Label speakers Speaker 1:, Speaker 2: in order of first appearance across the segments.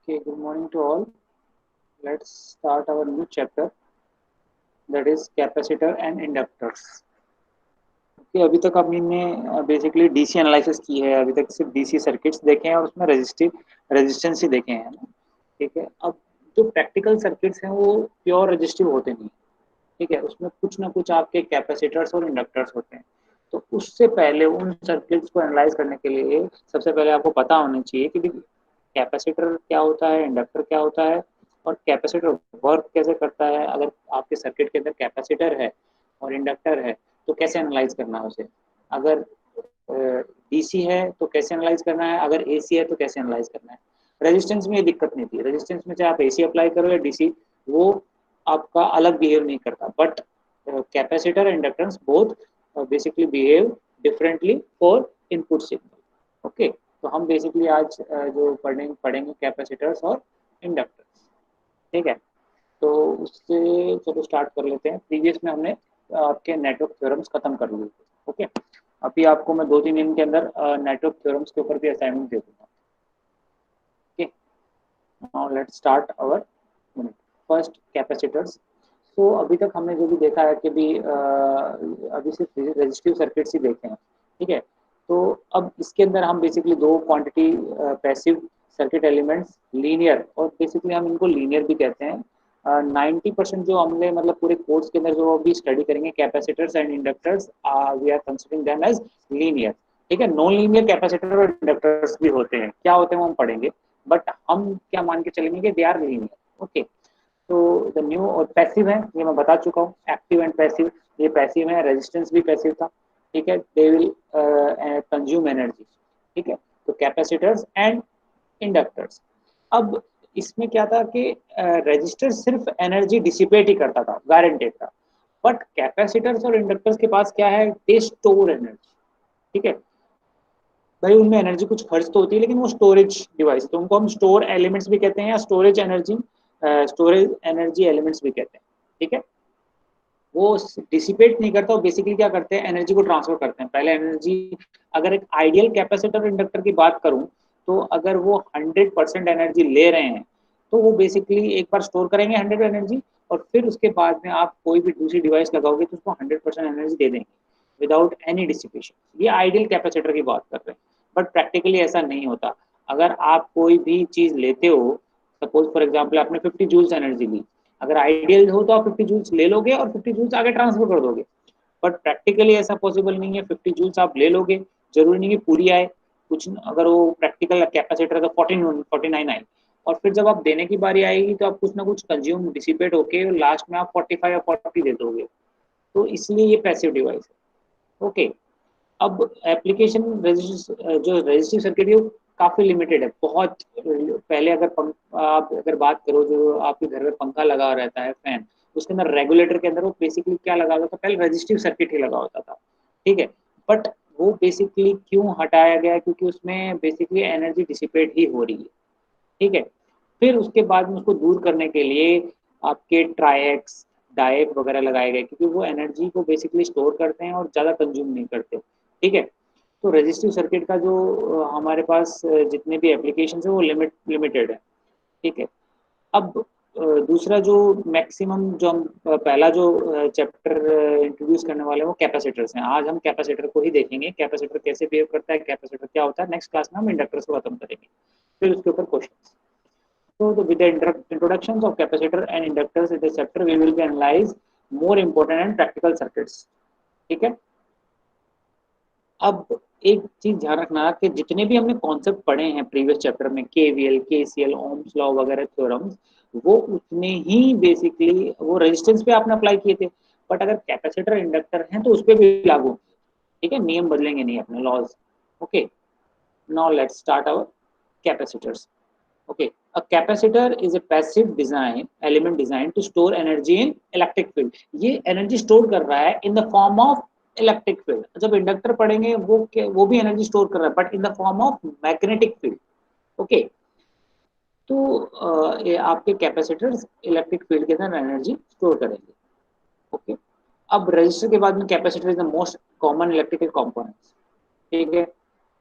Speaker 1: Okay, good morning to all. Let's start our new chapter, that is capacitor and inductors. Okay, अभी तक हमने basically DC analysis की है, अभी तक सिर्फ डीसी सर्किट्स देखे हैं और उसमें रेजिस्टेंस ही देखे हैं ना। ठीक है, अब जो प्रैक्टिकल सर्किट्स हैं वो प्योर रेजिस्टिव होते नहीं। ठीक है, उसमें कुछ ना कुछ आपके कैपेसिटर्स और इंडक्टर्स होते हैं। तो उससे पहले उन सर्किट्स को एनालाइज करने के लिए सबसे पहले आपको पता होनी चाहिए कि कैपेसिटर क्या होता है, इंडक्टर क्या होता है और कैपेसिटर वर्क कैसे करता है। अगर आपके सर्किट के अंदर कैपेसिटर है और इंडक्टर है तो कैसे एनालाइज करना है उसे। अगर डीसी है तो कैसे एनालाइज करना है, अगर एसी है तो कैसे एनालाइज करना है। रेजिस्टेंस में ये दिक्कत नहीं थी, रेजिस्टेंस में चाहे आप एसी अप्लाई करो या डीसी, वो आपका अलग बिहेव नहीं करता। But capacitor inductance both basically behave differently for input signal. Okay, तो हम बेसिकली आज जो पढ़ेंगे कैपेसिटर्स और इंडक्टर्स। ठीक है, तो उससे चलो स्टार्ट कर लेते हैं। प्रीवियस में हमने आपके नेटवर्क थ्योरम्स खत्म कर लिए थे। ओके, अभी आपको मैं 2-3 दिन के अंदर नेटवर्क थ्योरम्स के ऊपर भी असाइनमेंट दे दूंगा। Okay, now let's start our unit. First capacitors. तो अभी तक हमने जो भी देखा है कि भी अभी सिर्फ रजिस्टिव सर्किट्स ही देखे हैं। ठीक है, तो अब इसके अंदर हम बेसिकली दो quantity passive circuit elements, linear, और बेसिकली हम इनको लीनियर भी कहते हैं। 90% जो हमने मतलब पूरे कोर्स के अंदर जो अभी स्टडी करेंगे capacitors and inductors, we are considering them as linear. ठीक है, नॉन लीनियर कैपेसिटर और इंडक्टर्स भी होते हैं, क्या होते हैं वो हम पढ़ेंगे, बट हम क्या मान के चलेंगे कि दे आर लीनियर। ओके, तो द न्यू और पैसिव है, ये मैं बता चुका हूँ, एक्टिव एंड पैसिव। ये पैसिव है, रेजिस्टेंस भी पैसिव था। ठीक है, दे विल कंज्यूम एनर्जी। ठीक है, तो कैपेसिटर्स एंड इंडक्टर्स। अब इसमें क्या था कि रेजिस्टर सिर्फ एनर्जी डिसिपेट ही करता था, गारंटेड था। बट कैपेसिटर्स और इंडक्टर्स के पास क्या है, दे स्टोर एनर्जी। ठीक है भाई, उनमें एनर्जी कुछ खर्च तो होती है लेकिन वो स्टोरेज डिवाइस, तो उनको हम स्टोर एलिमेंट्स भी कहते हैं या स्टोरेज एनर्जी एलिमेंट्स भी कहते हैं। ठीक है, वो डिसिपेट नहीं करता, वो बेसिकली क्या करते हैं, एनर्जी को ट्रांसफर करते हैं। पहले एनर्जी, अगर एक आइडियल कैपेसिटर इंडक्टर की बात करूं तो अगर वो 100% एनर्जी ले रहे हैं तो वो बेसिकली एक बार स्टोर करेंगे 100 एनर्जी, और फिर उसके बाद में आप कोई भी दूसरी डिवाइस लगाओगे तो उसको 100% एनर्जी दे देंगे विदाउट एनी डिसिपेशन। ये आइडियल कैपेसिटर की बात कर रहे हैं, बट प्रैक्टिकली ऐसा नहीं होता। अगर आप कोई भी चीज़ लेते हो, सपोज फॉर एग्जाम्पल आपने 50 जूल्स एनर्जी ली, अगर आइडियल हो तो आप 50 जूल्स ले लोगे और 50 जूल्स आगे ट्रांसफर कर दोगे। बट प्रैक्टिकली ऐसा पॉसिबल नहीं है। 50 जूल्स आप ले लोगे, जरूरी नहीं कि पूरी आए, कुछ अगर वो प्रैक्टिकल कैपेसिटर का 49 आए, और फिर जब आप देने की बारी आएगी तो आप कुछ ना कुछ कंज्यूम डिसिपेट होके लास्ट में आप 45 या 40 दे दोगे। तो इसलिए ये पैसिव डिवाइस है। ओके, अब एप्लीकेशन जो रजिस्टिव सर्किट है वो काफ़ी लिमिटेड है, बहुत पहले। आप अगर बात करो, जो आपके घर में पंखा लगा रहता है, फैन, उसके अंदर रेगुलेटर के अंदर वो बेसिकली क्या लगा होता था, पहले रजिस्टिव सर्किट ही लगा होता था। ठीक है, बट वो बेसिकली क्यों हटाया गया, क्योंकि उसमें बेसिकली एनर्जी डिसिपेट ही हो रही है। ठीक है, फिर उसके बाद में उसको दूर करने के लिए आपके ट्राइएक्स, डायक वगैरह लगाए गए, क्योंकि वो एनर्जी को बेसिकली स्टोर करते हैं और ज़्यादा कंज्यूम नहीं करते। ठीक है, तो रजिस्टिव सर्किट का जो हमारे पास जितने भी एप्लीकेशन है वो लिमिटेड है। ठीक है, अब दूसरा जो मैक्सिमम जो हम पहला जो चैप्टर इंट्रोड्यूस करने वाले हैं वो कैपेसिटर्स हैं। आज हम कैपेसिटर को ही देखेंगे, कैपेसिटर कैसे बिहेव करता है, कैपेसिटर क्या होता है। नेक्स्ट क्लास में हम इंडक्टर्स को खत्म करेंगे, फिर उसके ऊपर question. So with the introductions of capacitor and inductors in this chapter, we will be analyze more important and practical circuits. ठीक है, अब एक चीज ध्यान रखना कि जितने भी हमने कॉन्सेप्ट पढ़े हैं प्रीवियस चैप्टर में, केवीएल, केसीएल, ओम्स लॉ वगैरह थ्योरम्स, वो उतने ही बेसिकली वो रेजिस्टेंस पे आपने अप्लाई किए थे। बट अगर कैपेसिटर इंडक्टर हैं तो उस पर भी लागू। ठीक है, नियम बदलेंगे नहीं अपने laws. Okay, now let's start our capacitors. Okay, a capacitor is a passive element designed to store energy in electric field. ये एनर्जी स्टोर कर रहा है in the form of electric field. जब इंडक्टर पढ़ेंगे वो भी एनर्जी स्टोर कर रहा है, but in the form of magnetic field. Okay, तो ये आपके कैपेसिटर्स इलेक्ट्रिक फील्ड के अंदर एनर्जी स्टोर करेंगे। ओके, अब रजिस्टर के बाद में capacitor is the most common electrical components. ठीक है,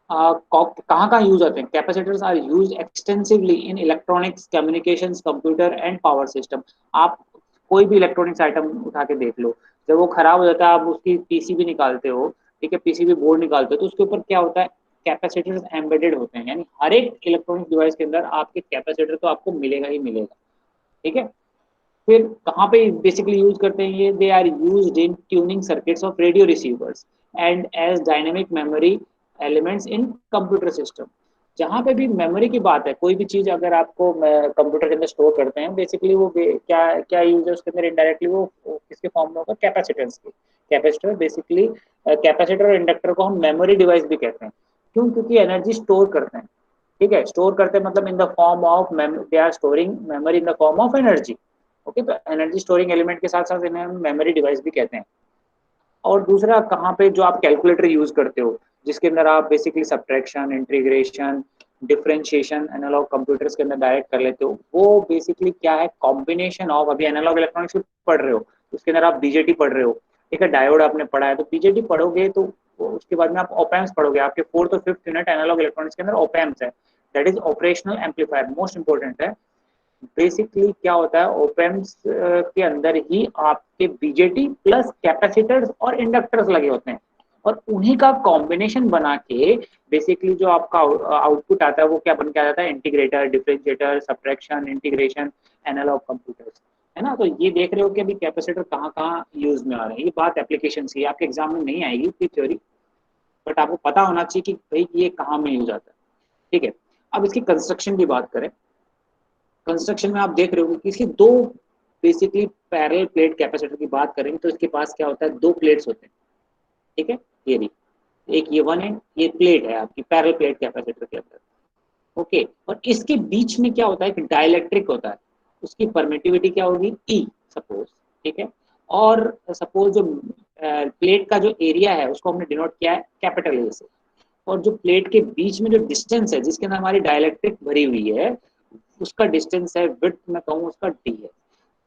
Speaker 1: कहाँ कहाँ यूज होते हैं? Capacitors are use extensively in electronics, communications, computer and power system. आप कोई भी इलेक्ट्रॉनिक्स आइटम उठा के देख लो, जब वो खराब हो जाता है, आप उसकी पीसीबी निकालते हो, ठीक है, पीसीबी बोर्ड निकालते हो, तो उसके ऊपर क्या होता है? कैपेसिटर्स एम्बेडेड होते हैं, यानी हर एक इलेक्ट्रॉनिक डिवाइस के अंदर आपके कैपेसिटर तो आपको मिलेगा ही मिलेगा, ठीक है। फिर कहाँ पे बेसिकली यूज करते हैं ये? They are used in tuning circuits of radio receivers and as dynamic memory elements in computer system. जहाँ पे भी मेमोरी की बात है, कोई भी चीज अगर आपको कंप्यूटर के अंदर स्टोर करते हैं, बेसिकली वो क्या क्या यूज है उसके अंदर? इनडायरेक्टली वो किसके फॉर्म में होगा? कैपेसिटेंस के। कैपेसिटर बेसिकली, कैपेसिटर और इंडक्टर को हम मेमोरी डिवाइस भी कहते हैं। क्यों? क्योंकि एनर्जी स्टोर करते हैं, ठीक है। स्टोर करते हैं मतलब in the form of, they are storing memory in the form of energy. Okay, तो एनर्जी स्टोरिंग एलिमेंट के साथ साथ इन्हें हम मेमोरी डिवाइस भी कहते हैं। और दूसरा कहाँ पे, जो आप कैलकुलेटर यूज करते हो, जिसके अंदर आप basically subtraction, integration, differentiation analog computers के अंदर डायरेक्ट कर लेते हो, वो बेसिकली क्या है? कॉम्बिनेशन ऑफ, अभी एनालॉग इलेक्ट्रॉनिक्स पढ़ रहे हो, उसके अंदर आप बीजेटी पढ़ रहे हो, ठीक है, डायोड आपने पढ़ा है, तो बीजेटी पढ़ोगे तो उसके बाद में आप ओपैम्स पढ़ोगे। आपके फोर्थ और फिफ्थ यूनिट एनालॉग इलेक्ट्रॉनिक्स के अंदर ओपैम्स है, that is operational amplifier, most important है। बेसिकली क्या होता है? ओपेम्स के अंदर ही आपके बीजेटी प्लस कैपेसिटर्स और इंडक्टर्स लगे होते हैं, और उन्हीं का कॉम्बिनेशन बना के बेसिकली जो आपका आउटपुट आता है वो क्या बन के आ जाता है? Integrator, differentiator, subtraction, integration, analog computers, है ना। तो ये देख रहे हो कि अभी कैपेसिटर कहाँ कहाँ यूज में आ रहे हैं। ये बात एप्लीकेशन की, आपके एग्जाम में नहीं आएगी इतनी थ्योरी, बट आपको पता होना चाहिए कि भाई ये कहाँ में यूज आता है, ठीक है। अब इसकी कंस्ट्रक्शन की बात करें, कंस्ट्रक्शन में आप देख रहे हो कि इसकी दो बेसिकली पैरेलल प्लेट कैपेसिटर की बात करेंगे तो इसके पास क्या होता है? दो प्लेट्स होते हैं, ठीक है। ये देखिए, एक ये वन है, ये प्लेट है आपकी पैरेलल प्लेट कैपेसिटर के अंदर, ओके। और इसके बीच में क्या होता है? एक डाइलेक्ट्रिक होता है, उसकी परमिटिविटी क्या होगी? ई, सपोज, ठीक है। और सपोज जो प्लेट का जो एरिया है उसको हमने डिनोट किया है कैपिटल ए से, और जो प्लेट के बीच में जो डिस्टेंस है जिसके अंदर हमारी डाइलेक्ट्रिक भरी हुई है, उसका डिस्टेंस है, विड्थ मैं कहूँ उसका डी है।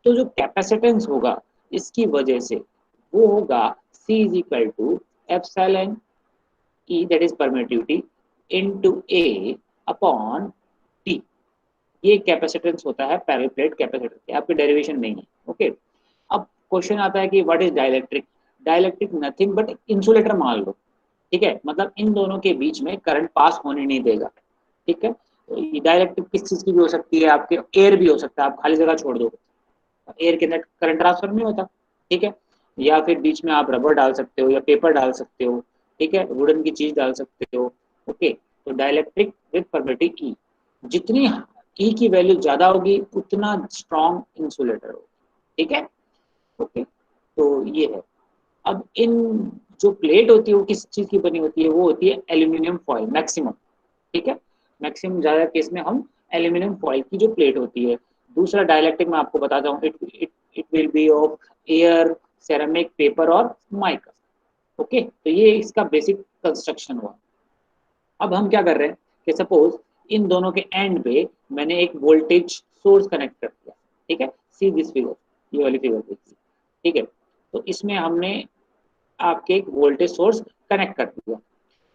Speaker 1: तो जो कैपेसिटेंस होगा इसकी वजह से वो होगा C is equal to epsilon E, that is permittivity, into A upon T. ये कैपेसिटेंस होता है पैरेलल प्लेट कैपेसिटर के, आपके डेरिवेशन नहीं है, ओके। अब क्वेश्चन आता है कि what is dielectric? Dielectric nothing but insulator मान लो, ठीक है, मतलब इन दोनों के बीच में करंट पास होने नहीं देगा, ठीक है। तो डाइलेक्ट्रिक किस चीज की भी हो सकती है? आपके एयर भी हो सकता है, आप खाली जगह छोड़ दो, एयर के अंदर करंट ट्रांसफर नहीं होता, ठीक है। या फिर बीच में आप रबर डाल सकते हो या पेपर डाल सकते हो, ठीक है, वुडन की चीज डाल सकते हो, ओके। तो डाइलेक्ट्रिक विद परमिटिव ई, जितनी ई की वैल्यू ज्यादा होगी उतना स्ट्रॉन्ग इंसुलेटर होगा, ठीक है, ओके। तो ये है। अब इन जो प्लेट होती है वो किस चीज की बनी होती है? वो होती है एल्यूमिनियम फॉइल मैक्सिमम, ठीक है। मैक्सिमम ज्यादा केस में हम एल्यूमिनियम फॉइल की जो प्लेट होती है। दूसरा डाइलेक्ट्रिक मैं आपको बताता हूँ, it it it will be of air, ceramic, paper और माइका, ओके। तो ये इसका बेसिक कंस्ट्रक्शन हुआ। अब हम क्या कर रहे हैं कि सपोज इन दोनों के एंड पे मैंने एक वोल्टेज सोर्स कनेक्ट कर दिया, ठीक है। सी दिस फिगर, ये वाली फिगर देखिए, ठीक है। तो इसमें हमने आपके एक वोल्टेज सोर्स कनेक्ट कर दिया,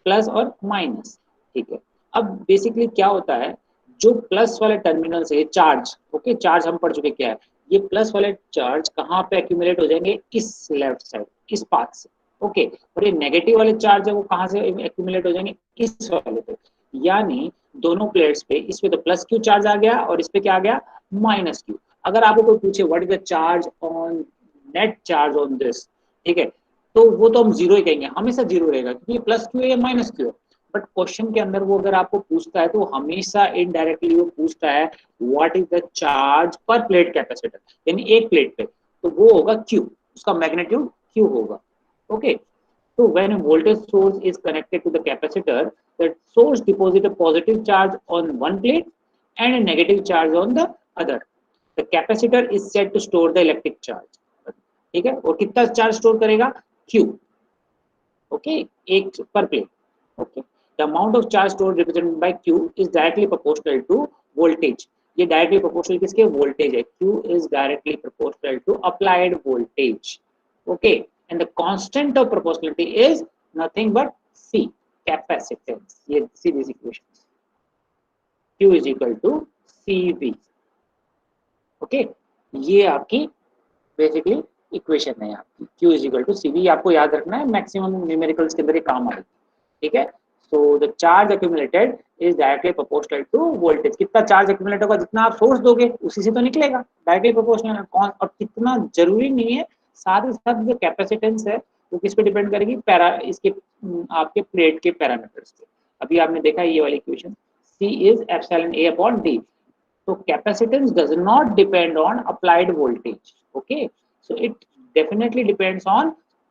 Speaker 1: प्लस और माइनस, ठीक है। अब बेसिकली क्या होता है? जो प्लस वाले टर्मिनल से चार्ज, ओके, चार्ज हम पढ़ चुके क्या है? ये प्लस वाले चार्ज कहाँ पे एक्यूमुलेट हो जाएंगे? इस लेफ्ट साइड, इस पाथ से, ओके। और ये नेगेटिव वाले चार्ज है वो कहाँ से एक्यूमुलेट हो जाएंगे? इस वाले पे। यानी दोनों प्लेट्स पे, इस पे तो प्लस क्यू चार्ज आ गया और इस पे क्या आ गया? Minus Q. अगर आपको कोई पूछे what is the charge on, net charge on this, ठीक है, तो वो तो हम जीरो ही कहेंगे, हमेशा जीरो रहेगा क्योंकि ये प्लस क्यू है या माइनस क्यू है। बट क्वेश्चन के अंदर वो अगर आपको पूछता है तो हमेशा इनडायरेक्टली वो पूछता है व्हाट इज द चार्ज पर प्लेट कैपेसिटर, यानी एक प्लेट पे, तो वो होगा क्यू, उसका मैग्नीट्यूड क्यू होगा, okay. So when a voltage source is connected to the capacitor, that source deposits a positive charge on one plate and a negative charge on the other. The capacitor is said to store the electric charge. ठीक है, और कितना charge store करेगा? Q, okay, एक per plate, okay. The amount of charge stored represented by Q is directly proportional to voltage. ये directly proportional किसके? Voltage है। Q is directly proportional to applied voltage, okay. And the constant of proportionality is nothing but C. Capacitance, ये सीधी equation, Q is equal to CV। Okay, ये आपकी basically equation है आपकी, Q is equal to CV। आपको याद रखना है, मैक्सिमम न्यूमेरिकल्स के अंदर ये काम आएगी। ठीक है, so the charge accumulated is directly proportional to voltage. कितना चार्ज एक्यूमुलेट होगा, जितना आप सोर्स दोगे उसी से तो निकलेगा, डायरेक्टली प्रोपोर्शनल है। कौन और कितना जरूरी नहीं है, साथ ही साथ जो कैपेसिटेंस है वो किस पे डिपेंड करेगी, पैरा इसके आपके प्लेट के पैरामीटर्स पे। अभी आपने देखा ये वाली equation, C is epsilon A upon D। So capacitance does not depend on applied voltage. Okay, so it definitely depends on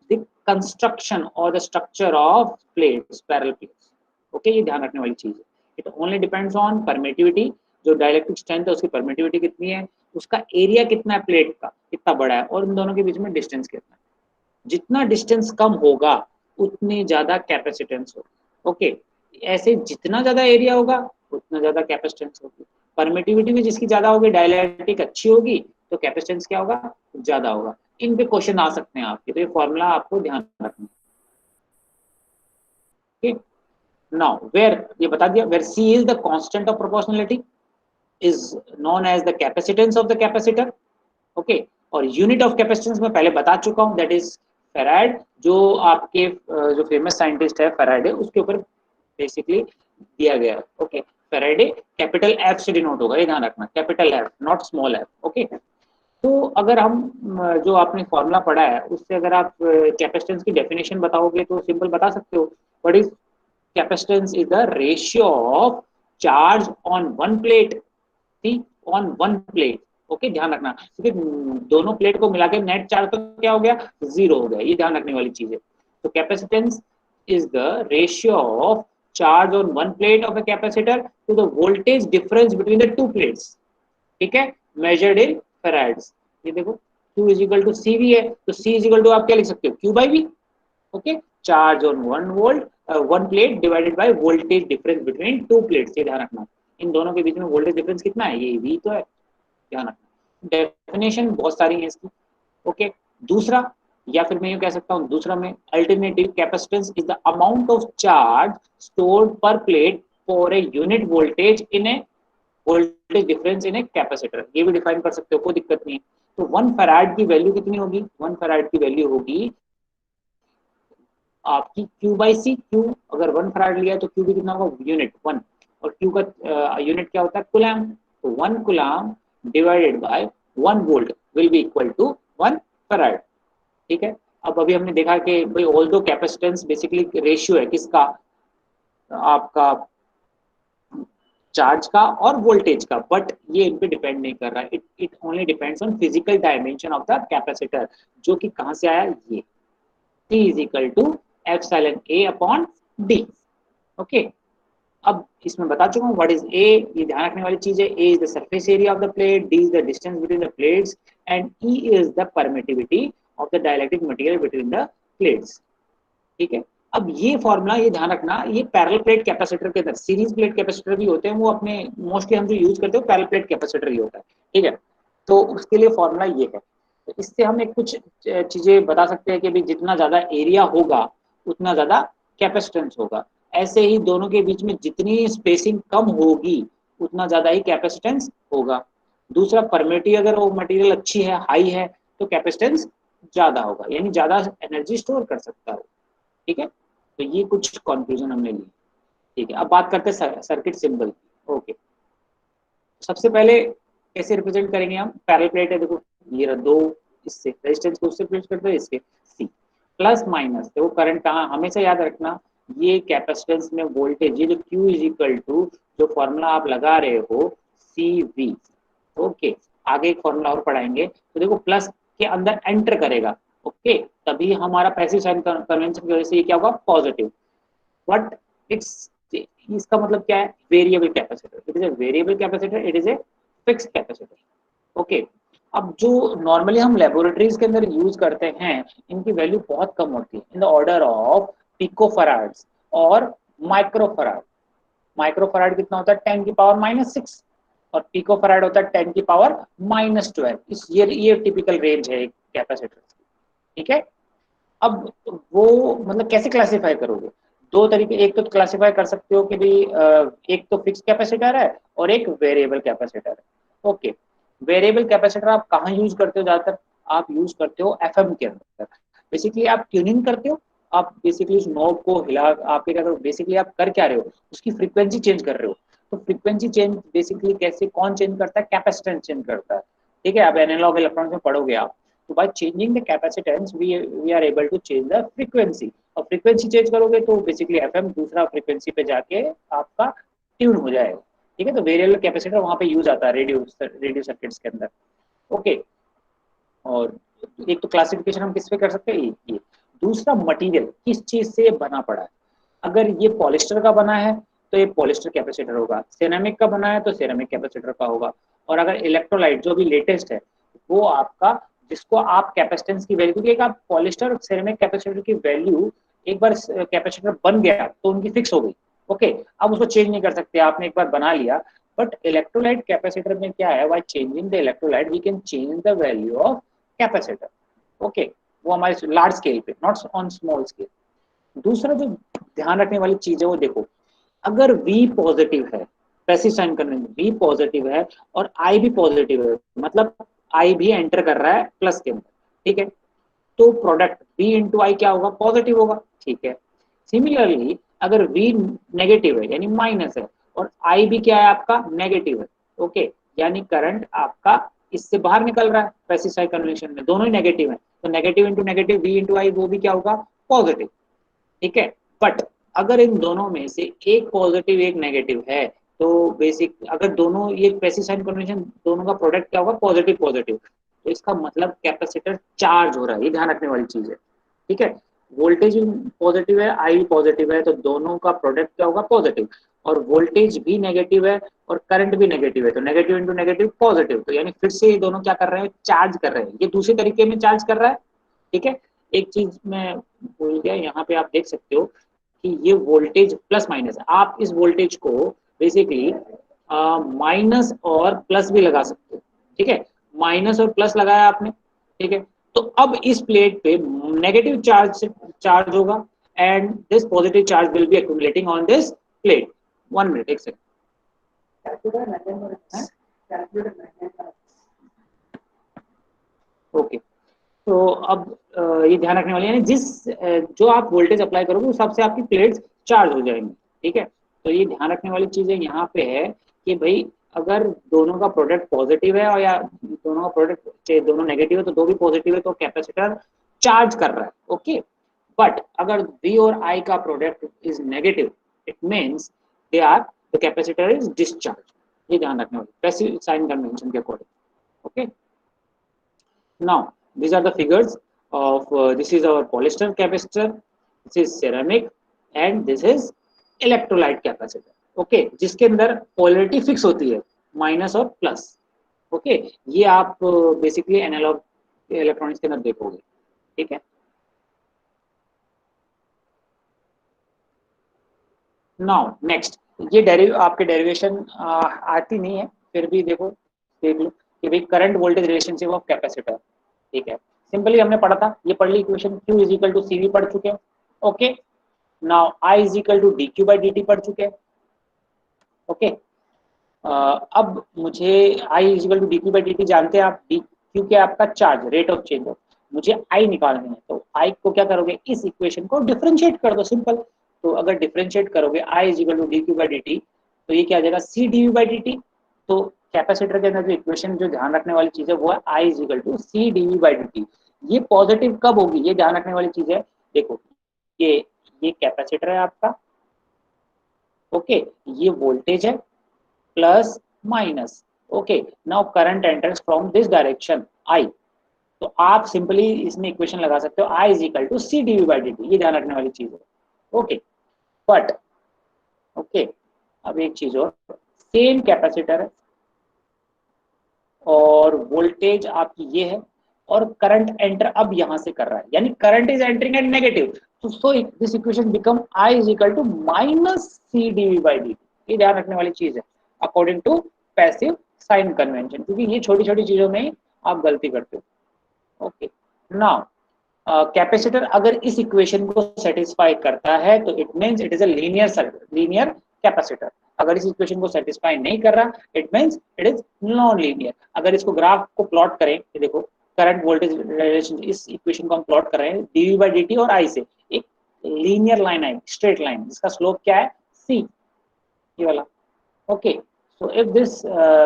Speaker 1: the construction or the structure of plates, parallel plates. Okay, ये ध्यान रखने वाली चीज है। It only depends on permittivity, जो dielectric strength है उसकी permittivity कितनी है, उसका एरिया कितना है प्लेट का, कितना बड़ा है, और इन दोनों के बीच में डिस्टेंस कितना है। जितना डिस्टेंस कम होगा उतनी ज्यादा कैपेसिटेंस होगी। ओके, ऐसे जितना ज्यादा एरिया होगा उतना ज्यादा कैपेसिटेंस होगी। परमिटिविटी भी जिसकी ज्यादा होगी, डायलैक्ट्रिक अच्छी होगी, तो कैपेसिटेंस क्या होगा, ज्यादा होगा। इन पे क्वेश्चन आ सकते हैं आपके, तो ये फॉर्मूला आपको ध्यान रखना है। नाउ वेयर, ये बता दिया, where C is the constant of proportionality is known as the capacitance of the capacitor. Okay, और यूनिट ऑफ कैपेसिटेंस मैं पहले बता चुका हूं, दैट इज फेराड। जो आपके जो फेमस साइंटिस्ट है फेराडे, उसके ऊपर बेसिकली दिया गया है। ओके, फेराडे कैपिटल F से डिनोट होगा, ये ध्यान रखना, capital F not small f। Okay, तो अगर हम जो आपने फॉर्मूला पढ़ा है उससे अगर आप कैपेसिटेंस की डेफिनेशन बताओगे तो सिंपल बता सकते हो, what is capacitance is the ratio of charge on one plate, C on one plate. Okay, ध्यान रखना, क्योंकि दोनों प्लेट को मिला के नेट चार्ज तो क्या हो गया, जीरो हो गया, ये ध्यान रखने वाली चीज है। तो capacitance is the ratio of charge on one plate of a capacitor to the voltage difference between the two plates. ठीक है, मेजर्ड इन फैराड्स। ये देखो, Q is equal to CV है, तो C इज इक्वल टू आप क्या लिख सकते हो, Q by V। Okay, charge on one volt one plate divided by voltage difference between two plates, ये ध्यान रखना। इन दोनों के बीच में वोल्टेज डिफरेंस कितना है, ये V तो है, ध्यान रखना। डेफिनेशन बहुत सारी है इसकी। ओके, दूसरा, या फिर मैं ये कह सकता हूँ दूसरा में, alternative capacitance is the amount of charge stored per plate for a unit voltage in a voltage difference in a capacitor. ये भी डिफाइन कर सकते हो, कोई दिक्कत नहीं है। तो 1 फैराड की वैल्यू कितनी होगी, 1 फैराड की वैल्यू होगी आपकी Q बाई C। Q अगर 1 फैराड लिया तो Q भी कितना होगा, यूनिट 1, और Q का यूनिट क्या होता है, कूलम। तो 1 coulomb divided by 1 volt will be equal to 1 farad. ठीक है, अब अभी हमने देखा कि भाई ऑल्दो कैपेसिटेंस बेसिकली रेशियो है किसका, आपका चार्ज का और वोल्टेज का, बट ये इन पे डिपेंड नहीं कर रहा है। It only depends on physical dimension of the capacitor, जो कि कहां से आया, ये T is equal to epsilon A upon D। Okay, अब इसमें बता चुका हूँ व्हाट इज A, ये ध्यान रखने वाली चीज है। A is the surface area of the plate, D is the distance between the plates, and E is the permittivity of the dielectric material between the plates. ठीक है, अब ये फॉर्मूला ये ध्यान रखना, ये पैरेलल प्लेट कैपेसिटर के अंदर, सीरीज प्लेट कैपेसिटर भी होते हैं, वो अपने मोस्टली हम जो यूज करते हैं पैरेलल प्लेट कैपेसिटर ही होता है। ठीक है, तो उसके लिए फॉर्मूला ये है। तो इससे हम एक कुछ चीजें बता सकते हैं कि भाई जितना ज्यादा एरिया होगा उतना ज्यादा कैपेसिटेंस होगा। ऐसे ही दोनों के बीच में जितनी स्पेसिंग कम होगी उतना ज्यादा ही कैपेसिटेंस होगा। दूसरा, परमिटिव अगर वो मटेरियल अच्छी है, हाई है, तो कैपेसिटेंस ज्यादा होगा, यानी ज्यादा एनर्जी स्टोर कर सकता है। ठीक है, तो ये कुछ कंक्लूजन हमने ली। ठीक है, अब बात करते हैं सर्किट सिंबल। ओके, सबसे पहले कैसे रिप्रेजेंट करेंगे हम, पैरेलल प्लेट है, देखो ये रहा दो, इससे रेजिस्टेंस को उससे रिप्रेजेंट करते हैं, इससे सी प्लस माइनस। देखो करंट कहाँ, हमेशा याद रखना, ये कैपेसिटेंस में वोल्टेज, ये जो Q इज इक्वल टू जो फॉर्मूला आप लगा रहे हो CV। ओके, आगे एक फॉर्मूला और पढ़ाएंगे, तो देखो प्लस के अंदर एंटर करेगा। ओके, तभी हमारा पैसिव साइन कन्वेंशन की वजह से ये क्या होगा, पॉजिटिव। बट इट्स, इसका मतलब क्या है, variable capacitor. It is a variable capacitor, it is a fixed capacitor. Okay, अब जो नॉर्मली हम लेबोरेटरीज के अंदर यूज करते हैं, इनकी वैल्यू बहुत कम होती है, इन द ऑर्डर ऑफ पिकोफराड्स और माइक्रोफराड। माइक्रोफराड कितना होता है, 10 की पावर -6, और पिकोफराड होता है 10 की पावर -12। इस ये टिपिकल रेंज है कैपेसिटर। ठीक है, अब वो मतलब कैसे क्लासिफाई करोगे, दो तरीके, एक तो क्लासिफाई कर सकते हो कि भाई एक तो फिक्स कैपेसिटर है और एक वेरिएबल कैपेसिटर है। ओके, वेरिएबल कैपेसिटर आप कहाँ यूज करते हो ज्यादातर? आप यूज करते हो एफएम के अंदर। बेसिकली आप ट्यूनिंग करते हो, आप बेसिकली उस नॉब को हिला, आप क्या कर रहे हो, बेसिकली आप कर क्या रहे हो, उसकी फ्रीक्वेंसी चेंज कर रहे हो। तो फ्रीक्वेंसी चेंज बेसिकली कैसे, कौन चेंज करता है? कैपेसिटेंस चेंज करता है। ठीक है, आप एनालॉग इलेक्ट्रॉनिक्स में पढ़ोगे आप। तो by changing the capacitance we are able to change the frequency. और फ्रीक्वेंसी चेंज करोगे तो बेसिकली एफएम दूसरा फ्रीक्वेंसी पे जाके आपका ट्यून हो जाएगा। ठीक है, तो वेरिएबल कैपेसिटर वहां पे यूज आता है रेडियो रेडियो सर्किट्स के अंदर। ओके, और एक तो क्लासिफिकेशन हम किस पे कर सकते हैं, ये। दूसरा, मटेरियल किस चीज से बना पड़ा है। अगर ये पॉलिस्टर का बना है तो ये पॉलिस्टर कैपेसिटर होगा, सिरेमिक का बना है तो सिरेमिक कैपेसिटर का होगा। और अगर इलेक्ट्रोलाइट जो भी लेटेस्ट है वो आपका, जिसको आप कैपेसिटेंस की वैल्यू, क्योंकि आप पॉलिस्टर और सिरेमिक कैपेसिटर की वैल्यू एक बार कैपेसिटर बन गया तो उनकी फिक्स हो गई। ओके, अब उसको चेंज नहीं कर सकते, आपने एक बार बना लिया। बट इलेक्ट्रोलाइट कैपेसिटर में क्या है, by changing the electrolyte we can change the value of capacitor. Okay, वो हमारे लार्ज स्केल पे, नॉट ऑन स्मॉल स्केल। दूसरा जो ध्यान रखने वाली चीज है वो देखो, अगर V पॉजिटिव है, passive sign convention V positive है और I भी पॉजिटिव है, मतलब I भी एंटर कर रहा है प्लस के अंदर। ठीक है, तो प्रोडक्ट V इंटू आई क्या होगा, पॉजिटिव होगा। ठीक है, सिमिलरली अगर V नेगेटिव है यानी माइनस है और I भी क्या है आपका, नेगेटिव है। ओके, यानी करंट आपका इससे बाहर निकल रहा है पैसिव साइन कन्वेंशन में, दोनों ही नेगेटिव है, तो negative into negative V into I वो भी क्या होगा, पॉजिटिव। ठीक है, बट अगर इन दोनों में से एक पॉजिटिव एक नेगेटिव है तो बेसिक, अगर दोनों ये पैसिव साइन कन्वेंशन दोनों का प्रोडक्ट क्या होगा, पॉजिटिव पॉजिटिव, तो इसका मतलब कैपेसिटर चार्ज हो रहा है, ये ध्यान रखने वाली चीज है। ठीक है, वोल्टेज पॉजिटिव है, आई भी पॉजिटिव है, तो दोनों का प्रोडक्ट क्या होगा, पॉजिटिव। और वोल्टेज भी नेगेटिव है और करंट भी नेगेटिव है, तो नेगेटिव इंटू नेगेटिव पॉजिटिव, तो यानी फिर से ये दोनों क्या कर रहे हैं, चार्ज कर रहे हैं। ये दूसरे तरीके में चार्ज कर रहा है। ठीक है, एक चीज मैं भूल गया, यहाँ पे आप देख सकते हो कि ये वोल्टेज प्लस माइनस है। आप इस वोल्टेज को बेसिकली माइनस और प्लस भी लगा सकते हो। ठीक है, माइनस और प्लस लगाया आपने। ठीक है, तो अब इस प्लेट पे नेगेटिव चार्ज से चार्ज होगा and this positive charge will be accumulating on this plate. 1 minute, एक सेकंड। ओके, तो अब ये ध्यान रखने वाली है, यानी जो आप वोल्टेज अप्लाई करोगे उस हिसाब से आपकी प्लेट्स चार्ज हो जाएंगी। ठीक है, तो ये ध्यान रखने वाली चीजें यहाँ पे है कि भाई अगर दोनों का प्रोडक्ट पॉजिटिव है और या दोनों का प्रोडक्ट दोनों नेगेटिव है तो दो भी पॉजिटिव है तो कैपेसिटर चार्ज कर रहा है। ओके, बट अगर V और I का product is negative, it means they are, the capacitor is discharge. ये ध्यान रखने वाली पैसिव साइन कन्वेंशन के according. Okay, now these are the figures of this is our polyester capacitor, this is ceramic and this is electrolyte capacitor. Okay, जिसके अंदर polarity fix होती है, minus और प्लस। ओके, ये आप बेसिकली एनालॉग इलेक्ट्रॉनिक्स के अंदर देखोगे। ठीक है, नाउ नेक्स्ट, ये आपके डेरिवेशन आती नहीं है, फिर भी देखो, देख लो कि भाई current voltage relationship of capacitor. ठीक है, सिंपली हमने पढ़ा था, ये पढ़ ली equation, Q is equal to CV पढ़ चुके हैं। Okay, now I is equal to DQ by dt पढ़ चुके हैं। ओके, अब मुझे I is equal to DQ by dt जानते हैं आप, DQ क्या आपका charge, rate of change of, मुझे I निकालनी है, तो I को क्या करोगे, इस इक्वेशन को डिफरेंशिएट कर दो, सिंपल। तो अगर डिफरेंशिएट करोगे I is equal to DQ by dt, तो ये क्या आ जाएगा, C dV बाई dt। तो कैपेसिटर के अंदर जो इक्वेशन जो ध्यान रखने वाली चीज है वो है I is equal to C dV by dt। ये पॉजिटिव कब होगी, ये ध्यान रखने वाली चीज है। देखो, ये ये कैपेसिटर है आपका। ओके, ये वोल्टेज है plus minus. Okay, now current enters from this direction I। तो आप सिंपली इसमें इक्वेशन लगा सकते हो I is equal to C DV by dt, ये ध्यान रखने वाली चीज है। ओके, बट ओके, अब एक चीज और, सेम कैपेसिटर है और वोल्टेज आपकी ये है और करंट एंटर अब यहां से कर रहा है, यानी current is entering at negative, तो so this equation become I is equal to minus C DV by dt। ये ध्यान रखने वाली चीज है according to passive sign convention, क्योंकि ये छोटी छोटी चीजों में ही आप गलती करते हो। ओके, नाउ कैपेसिटर अगर इस इक्वेशन को सेटिस्फाई करता है तो it means it is a linear capacitor. अगर इस इक्वेशन को सेटिस्फाई नहीं कर रहा it means it is non linear. अगर इसको ग्राफ को प्लॉट करें, ये देखो करंट वोल्टेज रिलेशन, इस इक्वेशन को हम प्लॉट कर रहे हैं डीवी बाई डी टी और आई से, एक लीनियर लाइन है, स्ट्रेट लाइन, जिसका स्लोप क्या है सी, ये वाला। Okay, so if this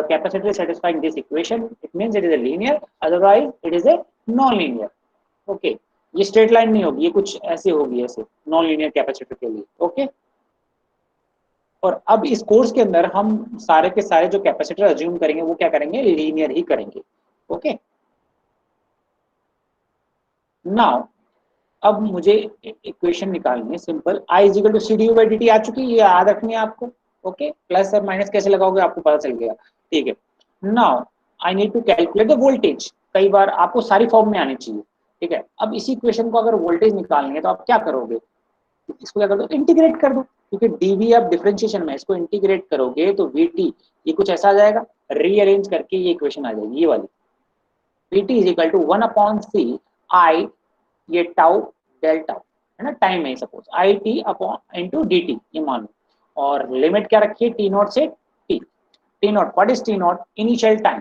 Speaker 1: capacitor is satisfying this equation it means it is a linear, otherwise it is a non-linear। Okay, ये स्ट्रेट लाइन नहीं होगी, ये कुछ ऐसे होगी, ऐसे नॉन लीनियर कैपेसिटर के लिए। ओके, और अब इस कोर्स के अंदर हम सारे के सारे जो कैपेसिटर अज्यूम करेंगे वो क्या करेंगे, लीनियर ही करेंगे। ओके, नाउ अब मुझे इक्वेशन निकालनी है simple, I is equal to C D by D T आ चुकी है, ये याद रखनी है आपको। ओके, प्लस और माइनस कैसे लगाओगे आपको पता चल गया, ठीक है। Now I need to calculate the voltage, कई बार आपको सारी फॉर्म में आनी चाहिए, ठीक है। अब इसी इक्वेशन को अगर वोल्टेज निकालनी है तो आप क्या करोगे, इसको क्या कर दो, इंटीग्रेट कर दो, क्योंकि डीवी आप डिफरेंशिएशन में, इसको इंटीग्रेट करोगे तो वीटी ये कुछ ऐसा आ जाएगा, रीअरेंज करके ये इक्वेशन आ जाएगी, ये वाली। VT is equal to 1/c I, ये टाउ डेल्टा है ना, टाइम है suppose, I T upon into D T, ये मान लो, और लिमिट क्या रखी है टी नॉट से टी। T naught, what is T naught, initial time,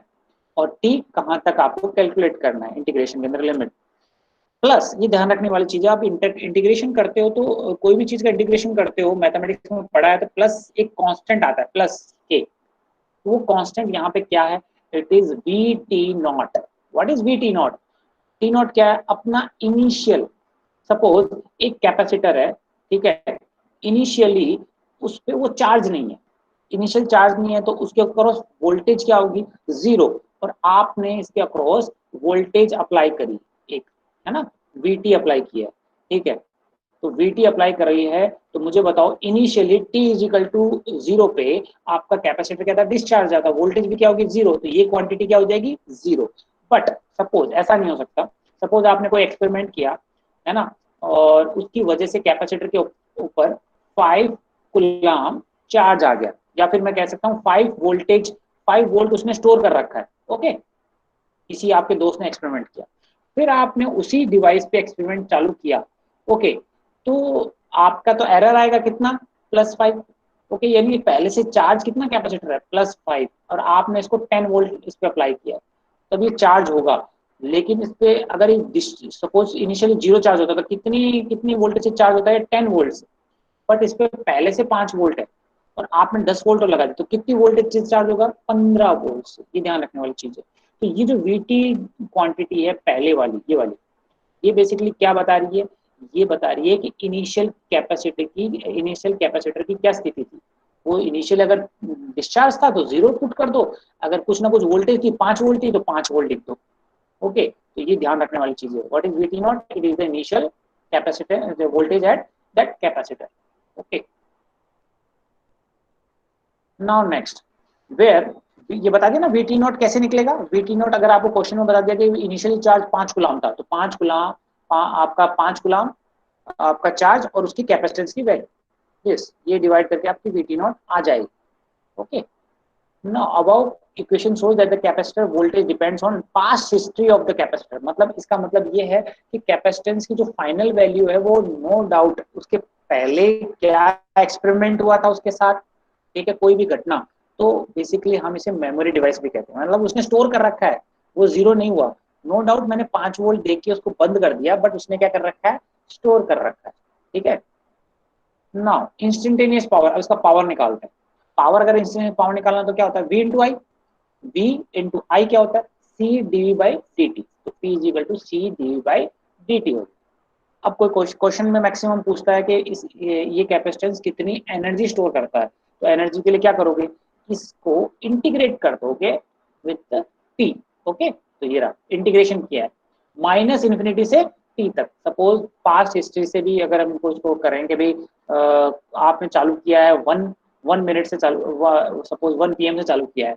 Speaker 1: और टी कहाँ तक आपको कैलकुलेट करना है इंटीग्रेशन के अंदर, लिमिट। प्लस ये ध्यान रखने वाली चीज है, आप इंटीग्रेशन करते हो तो कोई भी चीज का इंटीग्रेशन करते हो, मैथमेटिक्स में पढ़ा है, तो प्लस एक कांस्टेंट आता है प्लस के, वो कांस्टेंट यहाँ पे क्या है, it is we T naught. What is we T not, T not क्या है, अपना इनिशियल, सपोज एक कैपेसिटर है, ठीक है, इनिशियली उस पर वो चार्ज नहीं है, इनिशियल चार्ज नहीं है, तो उसके अक्रॉस वोल्टेज क्या होगी, जीरो, और आपने इसके अक्रॉस वोल्टेज अप्लाई करी एक, है ना, वीटी अप्लाई किया, ठीक है, तो वीटी अप्लाई कर रही है, तो मुझे बताओ initially T is equal to zero पे आपका कैपेसिटर क्या था, डिस्चार्ज आता, वोल्टेज भी क्या होगी जीरो, तो ये क्वांटिटी क्या हो जाएगी जीरो। बट सपोज ऐसा नहीं हो सकता, सपोज आपने कोई एक्सपेरिमेंट किया, है ना, और उसकी वजह से कैपेसिटर के ऊपर 5 कूलम चार्ज आ गया, या फिर मैं कह सकता हूँ 5 वोल्ट उसने स्टोर कर रखा है। ओके, किसी आपके दोस्त ने एक्सपेरिमेंट किया, फिर आपने उसी डिवाइस पे एक्सपेरिमेंट चालू किया, ओके, तो आपका तो एरर आएगा कितना, +5। ओके, यानी पहले से चार्ज कितना कैपेसिटर है +5, और आपने इसको 10 वोल्ट इस पे अप्लाई किया, तब ये चार्ज होगा। लेकिन इस पे अगर सपोज इनिशियली जीरो चार्ज होता है तो कितनी कितनी वोल्टेज से चार्ज होता है, 10 वोल्ट से, बट इस पे पहले से 5 वोल्ट है, और आपने 10 वोल्ट और लगा दी, तो कितनी वोल्टेज से चार्ज होगा, 15 वोल्ट से। ये ध्यान रखने वाली चीज है। तो ये जो वीटी क्वांटिटी है पहले वाली, ये वाली, ये बेसिकली क्या बता रही है, ये बता रही है कि इनिशियल कैपेसिटर की क्या स्थिति थी। वो इनिशियल अगर डिस्चार्ज था तो जीरो पुट कर दो, अगर कुछ ना कुछ वोल्टेज थी 5 वोल्ट थी तो 5 वोल्ट लिख दो। ओके, तो ये ध्यान रखने वाली चीज है। What is VT naught, it is the initial capacitor, the voltage at that capacitor. Okay, now next, where, ये बता दिया ना वीटी नॉट कैसे निकलेगा। वीटी नॉट अगर आपको क्वेश्चन में बता दिया कि इनिशियली चार्ज 5 कूलम था, तो 5 कूलम, आपका 5 कूलम आपका चार्ज और उसकी कैपेसिटेंस की वैल्यू, यस, ये डिवाइड करके आपकी वीटी नॉट आ जाएगी। Okay, now above equation shows that the capacitor voltage depends on past history of the capacitor. मतलब इसका मतलब ये है कि कैपेसिटेंस की जो फाइनल वैल्यू है वो नो डाउट उसके पहले क्या एक्सपेरिमेंट हुआ था उसके साथ, ठीक है, कोई भी घटना, तो बेसिकली हम इसे मेमोरी डिवाइस भी कहते हैं, मतलब उसने स्टोर कर रखा है, वो जीरो नहीं हुआ। नो डाउट मैंने 5 वोल्ट देख के उसको बंद कर दिया, बट उसने क्या कर रखा है, स्टोर कर रखा है, ठीक है। नाउ इंस्टेंटेनियस पावर, अब इसका पावर निकालते हैं। पावर, अगर इंस्टेंटेनियस पावर निकालना तो क्या होता है, V into I, V into I क्या होता है, C D by D T, तो P is equal to C D by D T होता है। अब कोई क्वेश्चन में मैक्सिमम पूछता है कि ये कैपेसिटेंस कितनी एनर्जी स्टोर करता है, तो एनर्जी के लिए क्या करोगे, इसको इंटीग्रेट कर दोगे विद टी। ओके, तो ये रहा, इंटीग्रेशन किया है माइनस इन्फिनिटी से टी तक। सपोज पास्ट हिस्ट्री से भी अगर हम इसको करेंगे भाई, आपने चालू किया है 1 मिनट से चालू, सपोज 1 PM से चालू किया है,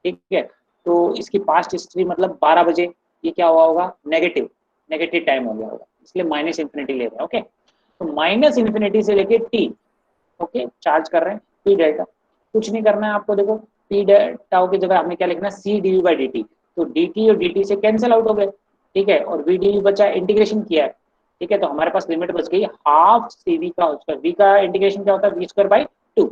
Speaker 1: ठीक है, तो इसकी पास्ट हिस्ट्री मतलब 12 बजे, ये क्या हुआ होगा, नेगेटिव नेगेटिव टाइम हो गया होगा, इसलिए माइनस इन्फिनिटी ले रहे हैं। ओके, तो माइनस इन्फिनिटी से लेके टी, ओके, चार्ज कर रहे हैं पी डेल्टा, कुछ नहीं करना है आपको, देखो पी डेल्टा की जगह हमें क्या लिखना है, C D by D T, तो डी टी और डी टी से कैंसिल आउट हो गए, ठीक है, और वी डी वी बचा, इंटीग्रेशन किया है, ठीक है, तो हमारे पास लिमिट बच गई हाफ सी वी का स्क्वायर। वी का इंटीग्रेशन क्या होता है, वी स्क्वायर बाई टू।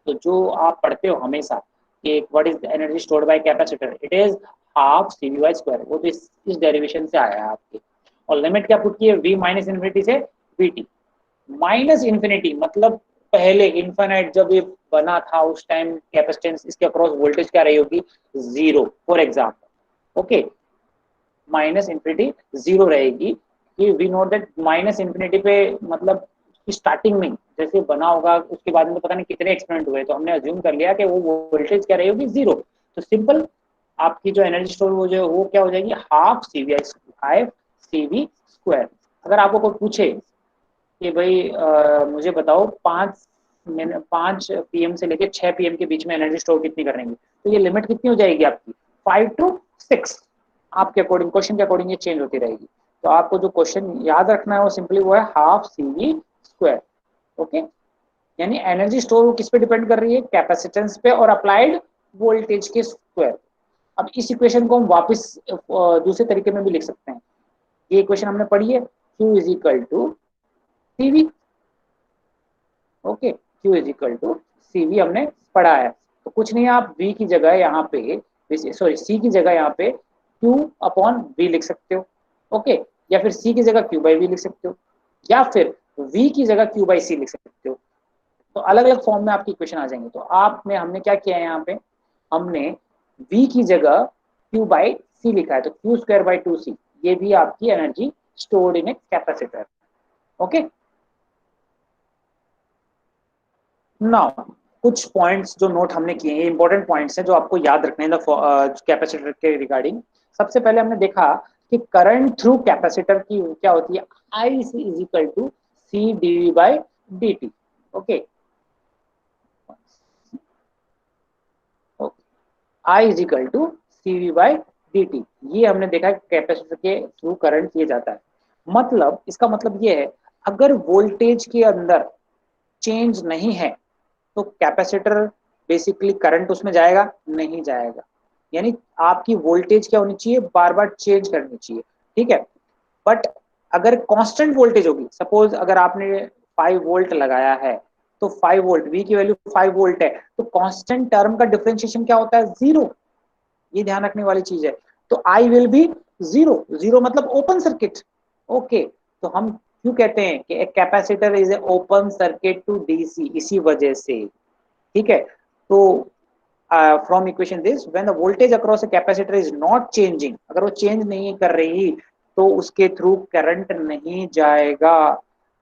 Speaker 1: तो जो आप पढ़ते हो हमेशा कि what is energy stored by capacitor, it is half C V by square, वो तो इस डेरिवेशन से आया है आपके। और लिमिट क्या पुट की है, वी माइनस इन्फिनिटी से वी टी। माइनस इन्फिनिटी मतलब पहले इन्फिनाइट जब ये बना था उस टाइम कैपेसिटेंस इसके अक्रॉस वोल्टेज क्या रही होगी, zero for example. Okay, minus infinity zero रहेगी, कि we note that minus infinity पे मतलब स्टार्टिंग में जैसे बना होगा उसके बाद में तो पता नहीं कितने एक्सपेरिमेंट हुए, तो हमने अज्यूम कर लिया कि वो वोल्टेज क्या रही होगी, जीरो। तो सिंपल आपकी जो एनर्जी स्टोर वो जो वो क्या हो जाएगी, half C V half C V square. अगर आपको कोई पूछे कि भाई मुझे बताओ 5 PM से लेकर 6 PM के बीच में एनर्जी स्टोर कितनी करेंगे, तो ये लिमिट कितनी हो जाएगी आपकी, 5 to 6। आपके अकॉर्डिंग, क्वेश्चन के अकॉर्डिंग ये चेंज होती रहेगी। तो आपको जो क्वेश्चन याद रखना है वो सिंपली वो है half C V square. Okay, यानी एनर्जी स्टोर किस पे डिपेंड कर रही है, कैपेसिटेंस पे और अप्लाइड वोल्टेज के स्क्वायर। अब इस इक्वेशन को हम वापस दूसरे तरीके में भी लिख सकते हैं। ये इक्वेशन हमने पढ़ी है, Q is equal to C V. Okay, Q is equal to C V हमने पढ़ा है। तो कुछ नहीं, आप V की जगह यहाँ पे, सॉरी C की जगह यहाँ पे Q अपॉन V लिख सकते हो। ओके, या फिर C की जगह Q बाई V लिख सकते हो, या फिर V की जगह Q बाई C लिख सकते हो। तो अलग अलग फॉर्म में आपकी इक्वेशन आ जाएंगे। तो आप में हमने क्या किया है, यहाँ पे हमने V की जगह Q बाई C लिखा है, तो Q स्क्वायर बाई 2C, ये भी आपकी energy stored in a capacitor. Okay, now कुछ पॉइंट्स जो नोट हमने किए हैं, इंपॉर्टेंट पॉइंट्स हैं जो आपको याद रखने हैं कैपेसिटर के रिगार्डिंग। सबसे पहले हमने देखा कि करंट थ्रू कैपेसिटर की क्या होती है, I is equal to C D by D T. Okay, I is equal to C V by D T, ये हमने देखा कैपेसिटर के थ्रू करंट किया जाता है। मतलब इसका मतलब ये है, अगर वोल्टेज के अंदर चेंज नहीं है तो कैपेसिटर बेसिकली करंट उसमें जाएगा नहीं जाएगा। यानी आपकी वोल्टेज क्या होनी चाहिए, बार बार चेंज करनी चाहिए, ठीक है। बट अगर कांस्टेंट वोल्टेज होगी, सपोज अगर आपने 5 वोल्ट लगाया है, तो 5 वोल्ट, वी की वैल्यू 5 वोल्ट है, तो कांस्टेंट टर्म का डिफरेंशिएशन क्या होता है, जीरो। ये ध्यान रखने वाली चीज है। तो I will be zero, zero मतलब ओपन सर्किट। ओके, तो हम क्यों कहते हैं कि एक capacitor is a open circuit to DC, इसी वजह से, ठीक है। तो from equation this, when the voltage across a capacitor is not changing, अगर वो चेंज नहीं कर रही तो उसके थ्रू करंट नहीं जाएगा।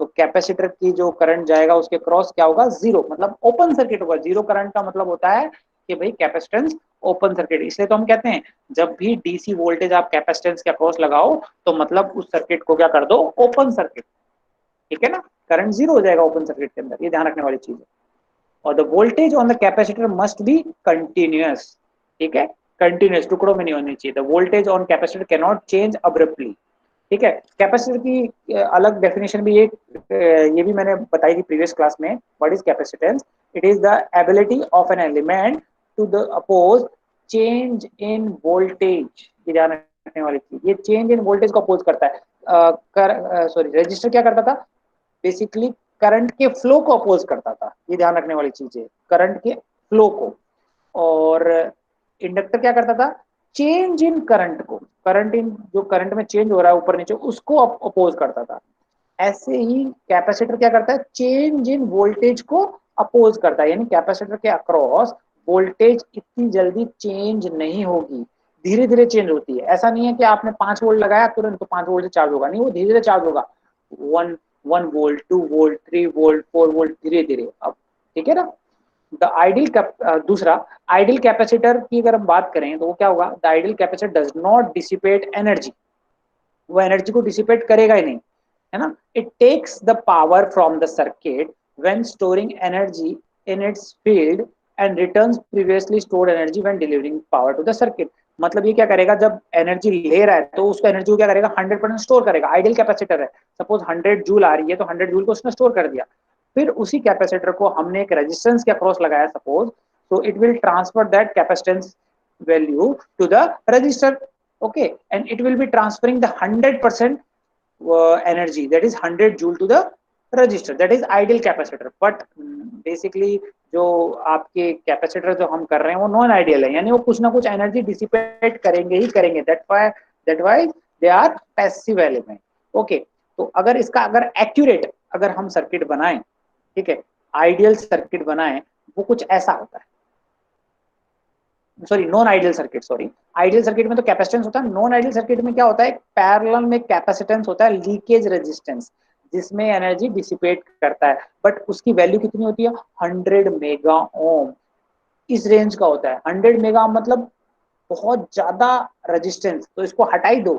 Speaker 1: तो कैपेसिटर की जो करंट जाएगा उसके क्रॉस क्या होगा, जीरो, मतलब ओपन सर्किट होगा। जीरो करंट का मतलब होता है कि भाई कैपेसिटेंस ओपन सर्किट। इसलिए तो हम कहते हैं जब भी डीसी वोल्टेज आप कैपेसिटेंस के अक्रॉस लगाओ तो मतलब उस सर्किट को क्या कर दो, ओपन सर्किट, ठीक है ना। करंट जीरो हो जाएगा ओपन सर्किट के अंदर, ये ध्यान रखने वाली चीज है। और the voltage on the capacitor must be continuous, ठीक है, कंटिन्यूअस, टुकड़ों में नहीं होनी चाहिए। The voltage on capacitor can not change abruptly, ठीक है। कैपेसिटर की अलग डेफिनेशन भी एक ये भी मैंने बताई थी प्रीवियस क्लास में। What is capacitance, it is the ability of an element to the oppose change in voltage, ये ध्यान रखने वाली चीज, ये चेंज इन वोल्टेज को अपोज करता है। सॉरी, रजिस्टर क्या करता था, बेसिकली करंट के फ्लो को अपोज करता था, ये ध्यान रखने वाली चीज है, करंट के फ्लो को। और इंडक्टर क्या करता था, चेंज इन करंट को, करंट इन जो करंट में चेंज हो रहा है ऊपर नीचे उसको अपोज करता था। ऐसे ही कैपेसिटर क्या करता है, चेंज इन वोल्टेज को अपोज करता है। यानी कैपेसिटर के अक्रॉस वोल्टेज इतनी जल्दी चेंज नहीं होगी, धीरे धीरे चेंज होती है। ऐसा नहीं है कि आपने 5 वोल्ट लगाया तुरंत तो 5 वोल्ट से चार्ज होगा, नहीं, वो धीरे धीरे चार्ज होगा। 1 वोल्ट, 2 वोल्ट, 3 वोल्ट, 4 वोल्ट, धीरे धीरे। अब ठीक है ना। द आइडियल दूसरा, आइडियल कैपेसिटर की अगर हम बात करें तो वो क्या होगा, the ideal capacitor does not dissipate energy, वो एनर्जी को डिसिपेट करेगा ही नहीं, है ना। It takes the power from the circuit when storing energy in its field and returns previously stored energy when delivering power to the circuit. मतलब ये क्या करेगा, जब एनर्जी ले रहा है तो उसको एनर्जी को क्या करेगा, 100% स्टोर करेगा। आइडियल कैपेसिटर है, सपोज 100 जूल आ रही है तो 100 जूल को उसने स्टोर कर दिया। फिर उसी कैपेसिटर को हमने एक रेजिस्टेंस के अक्रॉस लगाया सपोज, तो it will transfer that capacitance value to the register, okay, and it will be transferring the 100% energy, that is 100 joule to the register, that is ideal capacitor. But basically जो आपके capacitor जो हम कर रहे हैं वो non ideal है, यानी वो कुछ ना कुछ एनर्जी डिसिपेट करेंगे ही करेंगे, that why they are passive element. Okay, तो अगर इसका अगर एक्यूरेट अगर हम सर्किट बनाएं, ठीक है, आइडियल सर्किट बनाएं, वो कुछ ऐसा होता है. Sorry, non ideal circuit, sorry, ideal circuit में तो कैपेसिटेंस होता है, नॉन आइडियल सर्किट में क्या होता है, पैरेलल में कैपेसिटेंस होता है, लीकेज रेजिस्टेंस, जिसमें एनर्जी डिसिपेट करता है, बट उसकी वैल्यू कितनी होती है, 100 मेगा ओम, इस रेंज का होता है. 100 मेगा ओम मतलब बहुत ज्यादा रेजिस्टेंस, तो इसको हटा ही दो.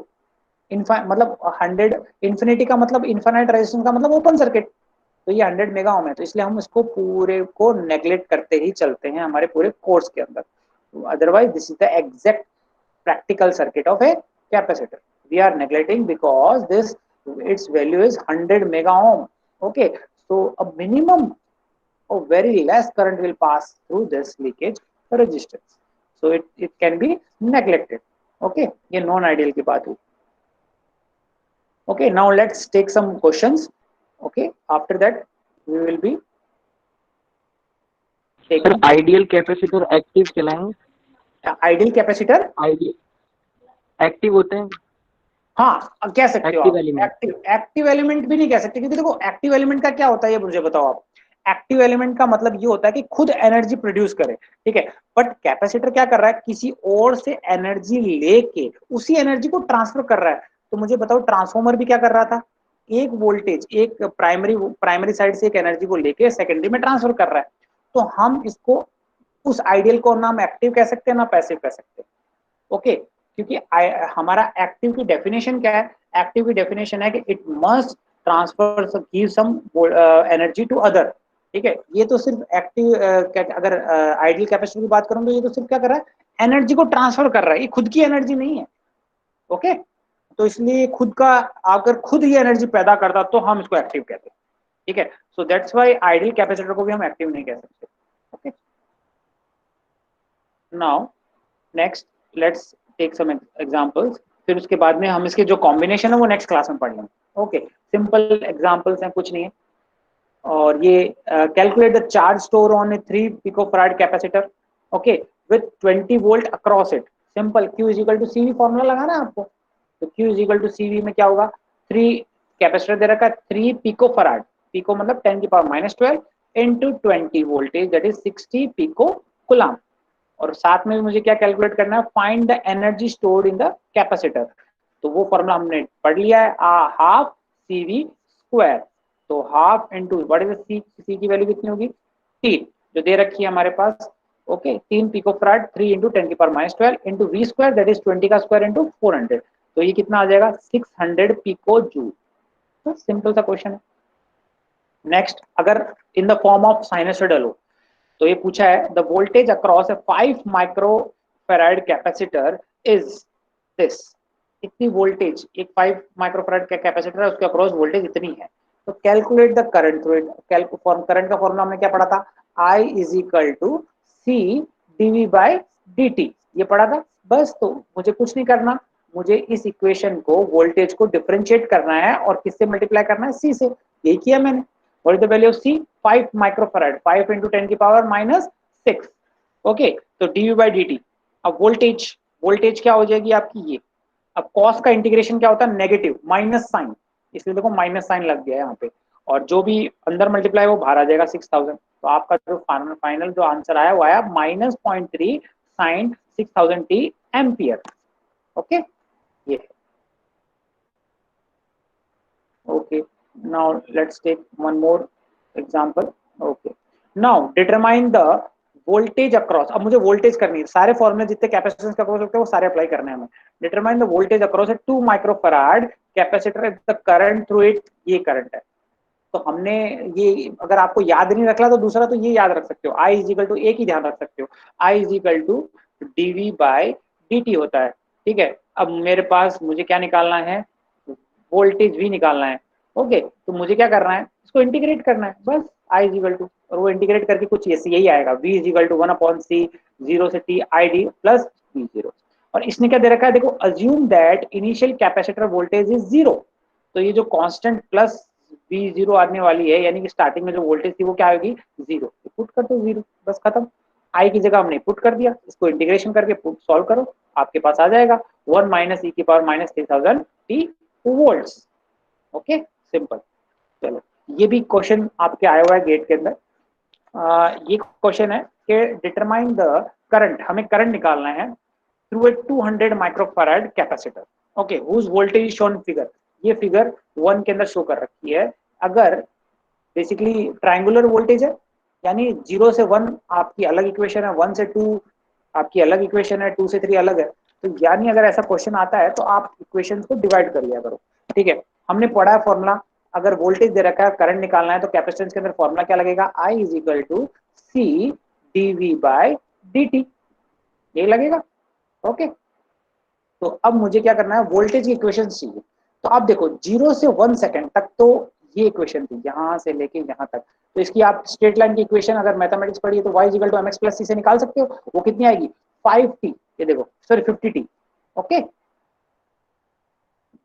Speaker 1: मतलब 100 इंफिनिटी का मतलब इन्फिनाइट रेजिस्टेंस का मतलब ओपन सर्किट, तो ये 100 मेगा ओम है, तो इसलिए हम इसको पूरे को नेग्लेक्ट करते ही चलते हैं हमारे पूरे कोर्स के अंदर. Otherwise, this is the exact practical circuit of a capacitor. We are neglecting because this its value is 100 mega ohm. Okay, so a minimum of very less current will pass through this leakage resistance. So it can be neglected. Okay, ये non ideal की बात हुई. Okay, now let's take some questions. Okay, after that we will be taking
Speaker 2: ideal capacitor active चलाएंगे,
Speaker 1: ideal capacitor
Speaker 2: ideal active होते हैं,
Speaker 1: हाँ कह सकते हो
Speaker 2: एक्टिव
Speaker 1: आप.
Speaker 2: एलिमेंट.
Speaker 1: एक्टिव एलिमेंट भी नहीं कह सकते, क्योंकि देखो एक्टिव एलिमेंट का क्या होता है ये मुझे बताओ आप. एक्टिव एलिमेंट का मतलब ये होता है कि खुद एनर्जी प्रोड्यूस करे, ठीक है, बट कैपेसिटर क्या कर रहा है, किसी और से एनर्जी लेके उसी एनर्जी को ट्रांसफर कर रहा है. तो मुझे बताओ ट्रांसफॉर्मर भी क्या कर रहा था, एक वोल्टेज एक प्राइमरी साइड से एक एनर्जी को लेके सेकेंडरी में ट्रांसफर कर रहा है. तो हम इसको उस आइडियल को नाम एक्टिव कह सकते हैं ना पैसिव कह सकते हैं. ओके, क्योंकि हमारा एक्टिव की डेफिनेशन क्या है, एक्टिव की डेफिनेशन है कि it must transfer give some energy to other. ठीक है, ये तो सिर्फ एक्टिव अगर आइडियल कैपेसिटर की बात करूं तो ये तो सिर्फ क्या कर रहा है, एनर्जी को ट्रांसफर कर रहा है, ये खुद की एनर्जी नहीं है. ओके, तो इसलिए खुद का अगर खुद ही एनर्जी पैदा करता तो हम इसको एक्टिव कहते हैं. ठीक है, so that's why ideal capacitor को भी हम एक्टिव नहीं कह सकते. Okay, now next let's take some examples, फिर उसके बाद में हम इसके जो कॉम्बिनेशन है वो नेक्स्ट क्लास में पढ़ लेंगे. ओके, सिंपल एग्जांपल्स हैं, कुछ नहीं है. और ये calculate the charge store on a 3 picofarad capacitor, okay, with 20 volt across it. Simple, Q is equal to CV formula लगाना है आपको. तो Q is equal to CV में क्या होगा, 3 कैपेसिटर दे रखा है 3 पिकोफैराड, पिको मतलब 10 की power -12 into 20 voltage that is 60 pico coulomb. और साथ में मुझे क्या कैलकुलेट करना है, find the energy stored in the capacitor. तो वो फॉर्मूला हमने पढ़ लिया है, हाफ CV स्क्वायर. तो half into what is C की वैल्यू कितनी होगी, 3 जो दे रखी है हमारे पास. ओके, 3 पिकोफैराड 3 इंटू 10 की power -12 into V square that is 20 का स्क्वायर इंटू 400. तो ये कितना आ जाएगा, 600 पिको जूल. तो सिंपल सा क्वेश्चन है. नेक्स्ट, अगर इन द फॉर्म ऑफ साइनसोइडल हो, तो ये पूछा है the voltage across A 5 microfarad capacitor is this. इतनी वोल्टेज, एक 5 माइक्रोफैराड का कैपेसिटर है, उसके अक्रॉस वोल्टेज इतनी है. तो calculate the current through it. Current का फॉर्मूला हमने क्या पढ़ा था, I is equal to C dV by dt, ये पढ़ा था. बस, तो मुझे कुछ नहीं करना, मुझे इस इक्वेशन को वोल्टेज को डिफरेंशिएट करना है और किससे मल्टीप्लाई करना है, C से. यही किया मैंने. What is the value of C? 5 microfarad, 5 into 10 की पावर -6. ओके, तो dV by dt. अब वोल्टेज क्या हो जाएगी आपकी ये. अब कॉस का इंटीग्रेशन क्या होता है, नेगेटिव माइनस साइन, इसलिए देखो माइनस साइन लग गया है यहाँ पे, और जो भी अंदर मल्टीप्लाई वो बाहर आ जाएगा 6000. तो आपका जो फाइनल जो आंसर आया वो आया -0.3 साइन 6000t एम्पियर. ओके, ये है. Okay, now let's take one more example. Okay, now determine the voltage across. अब मुझे वोल्टेज करनी है, सारे फॉर्मूले जितने कैपेसिटेंस का अक्रॉस होते हैं वो सारे अप्लाई करने हैं हमें. Determine the voltage across A 2 microfarad capacitor, the current through it, ये करंट है. तो हमने ये, अगर आपको याद नहीं रखना तो दूसरा तो ये याद रख सकते हो, I इज इक्वल टू, एक ही ध्यान रख सकते हो, I is equal to dV by dt होता है. ठीक है, अब मेरे पास मुझे क्या निकालना है, वोल्टेज V निकालना है. ओके, तो मुझे क्या करना है, इसको इंटीग्रेट करना है बस. I इज इक्वल टू, और वो इंटीग्रेट करके कुछ ऐसे यही आएगा, V is equal to 1/C 0 से T ID प्लस V0. और इसने क्या दे रखा है, देखो, assume that initial capacitor voltage is zero. तो ये जो कांस्टेंट प्लस बी जीरो आने वाली है, यानी कि स्टार्टिंग में जो वोल्टेज थी वो क्या आएगी, जीरो। पुट कर दो जीरो, बस खत्म। आई की जगह हमने पुट कर दिया, इसको इंटीग्रेशन करके पुट सॉल्व करो, आपके पास आ जाएगा 1 माइनस ई की power minus 3000 T volts. Okay, simple. चलो, ये भी क्वेश्चन आपके आया हुआ है गेट के अंदर। ये क्वेश्चन है कि डिटरमाइन द करंट, हमें करंट निकालना है through a 200 microfarad capacitor, okay, whose voltage is shown figure. ये फिगर 1 के अंदर शो कर रखी है। अगर बेसिकली ट्रायंगुलर वोल्टेज है, यानी 0 से 1 आपकी अलग इक्वेशन है, 1 से 2 आपकी अलग इक्वेशन है, 2 से 3 अलग है। तो यानी अगर ऐसा क्वेश्चन आता है तो आप इक्वेशन को डिवाइड कर लिया करो। ठीक है, हमने पढ़ा है फॉर्मूला, अगर वोल्टेज दे रखा है, करंट निकालना है, तो कैपेसिटेंस के अंदर फॉर्मूला क्या लगेगा, I is equal to C dV by D T, यही लगेगा। ओके, तो अब मुझे क्या करना है, वोल्टेज की इक्वेशन चाहिए। तो आप देखो 0 से 1 सेकंड तक तो ये इक्वेशन थी, यहां से लेके यहां तक। तो इसकी आप स्ट्रेट लाइन की इक्वेशन अगर मैथमेटिक्स पढ़ी है तो y equal to mx plus c से निकाल सकते हो। वो कितनी आएगी, 5t, ये देखो सॉरी 50t। ओके,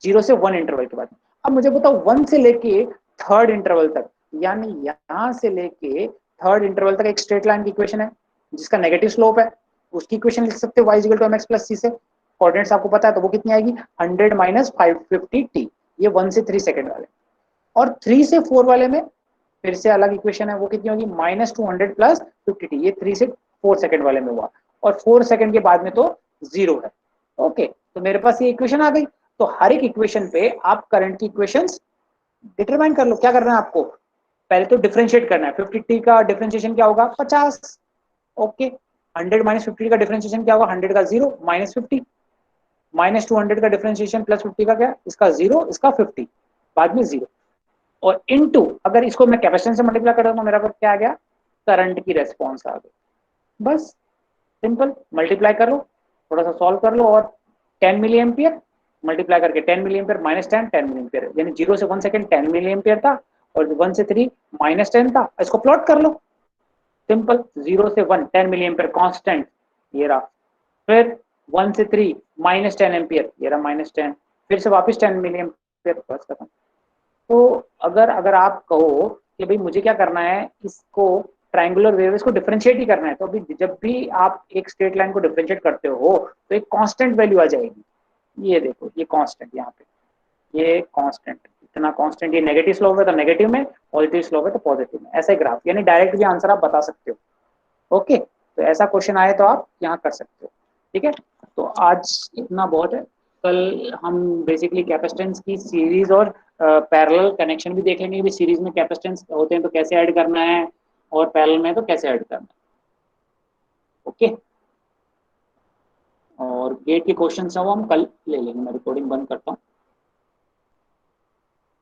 Speaker 1: 0 से 1 इंटरवल के बाद। अब मुझे बताओ 1 से लेके थर्ड इंटरवल तक, यानी यहां से लेके थर्ड इंटरवल तक एक स्ट्रेट लाइन की इक्वेशन है जिसका नेगेटिव स्लोप है, उसकी इक्वेशन लिख सकते हो y equal to mx plus c से। कोऑर्डिनेट्स आपको पता है, तो वो कितनी आएगी, 100 माइनस 550t। ये 1 से 3 सेकंड वाले। और 3 से 4 वाले में फिर से अलग इक्वेशन है, वो कितनी होगी, माइनस 200 प्लस 50t। ये 3 से 4 सेकंड वाले में हुआ, और 4 सेकंड के बाद में तो जीरो है। ओके, तो मेरे पास ये इक्वेशन आ गई। तो हर एक इक्वेशन पे आप करंट की इक्वेशंस डिटरमाइन कर लो। क्या करना है आपको, पहले तो डिफरेंशिएट करना है। 50t का डिफरेंशिएशन क्या होगा, 50। ओके, 100 माइनस 50 का डिफरेंशिएशन क्या होगा, 100 का जीरो माइनस 50, माइनस 200 का डिफरेंशिएशन प्लस 50 का क्या, इसका जीरो इसका 50, बाद में जीरो। और इनटू, अगर इसको मैं कैपेसिटेंस से मल्टीप्लाई कर दूं तो मेरा क्या आ गया, करंट की रेस्पॉन्स आ गई। बस, सिंपल, मल्टीप्लाई कर लो, थोड़ा सा सॉल्व कर लो, और 10 मिली एम्पियर मल्टीप्लाई करके 10 milli ampere minus 10 milli ampere, यानी 0 से 1 सेकंड 10 मिली एम्पियर था, और 1 से 3 माइनस 10 था। इसको प्लॉट कर लो, सिंपल, 0 से 1 10 मिली एम्पियर कॉन्स्टेंट, ये रहा। फिर 1 से 3 माइनस 10 एम्पियर, ये रहा माइनस 10। फिर से वापस 10 मिली एम्पियर, बस खत्म। तो अगर अगर आप कहो कि भाई मुझे क्या करना है, इसको ट्रायंगुलर वेव इसको डिफरेंशिएट ही करना है, तो अभी जब भी आप एक स्ट्रेट लाइन को डिफरेंशिएट करते हो तो एक कांस्टेंट वैल्यू आ जाएगी। ये देखो, ये कांस्टेंट, यहाँ पे ये कांस्टेंट, इतना कांस्टेंट, ये नेगेटिव स्लोप है तो नेगेटिव में, पॉजिटिव स्लोप है तो पॉजिटिव में, ऐसा ग्राफ, यानी डायरेक्ट भी आंसर आप बता सकते हो। ओके, तो ऐसा क्वेश्चन आए तो आप यहाँ कर सकते हो। ठीक है, तो आज इतना बहुत है। कल हम बेसिकली कैपेसिटेंस की सीरीज और पैरेलल कनेक्शन भी देख लेंगे, भी सीरीज में कैपेसिटेंस होते हैं तो कैसे ऐड करना है, और पैरेलल में तो कैसे ऐड करना है। ओके, और गेट के क्वेश्चन है वो हम कल ले लेंगे। मैं रिकॉर्डिंग बंद करता हूँ।